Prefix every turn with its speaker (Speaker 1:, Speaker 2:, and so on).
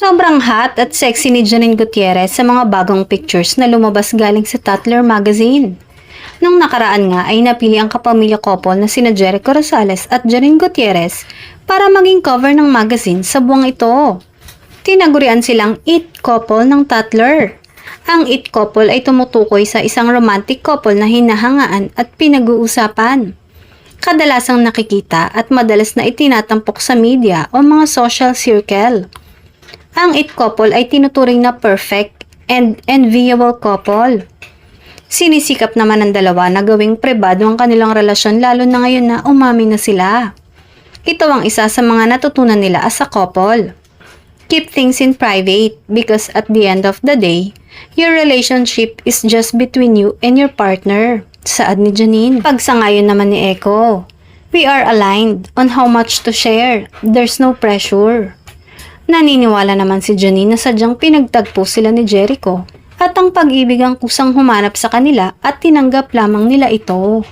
Speaker 1: Sobrang hot at sexy ni Janine Gutierrez sa mga bagong pictures na lumabas galing sa Tatler Magazine. Nung nakaraan nga ay napili ang kapamilya couple na sina Jericho Rosales at Janine Gutierrez para maging cover ng magazine sa buwang ito. Tinagurian silang It Couple ng Tatler. Ang It Couple ay tumutukoy sa isang romantic couple na hinahangaan at pinag-uusapan. Kadalasang nakikita at madalas na itinatampok sa media o mga social circle. Ang It Couple ay tinuturing na perfect and enviable couple. Sinisikap naman ng dalawa na gawing pribado ang kanilang relasyon lalo na ngayon na umamin na sila. Ito ang isa sa mga natutunan nila as a couple. Keep things in private because at the end of the day, your relationship is just between you and your partner. Saad ni Janine. Pagsangayon naman ni Echo, we are aligned on how much to share. There's no pressure. Naniniwala naman si Janine na sadyang pinagtagpo sila ni Jericho at ang pag-ibig ang kusang humanap sa kanila at tinanggap lamang nila ito.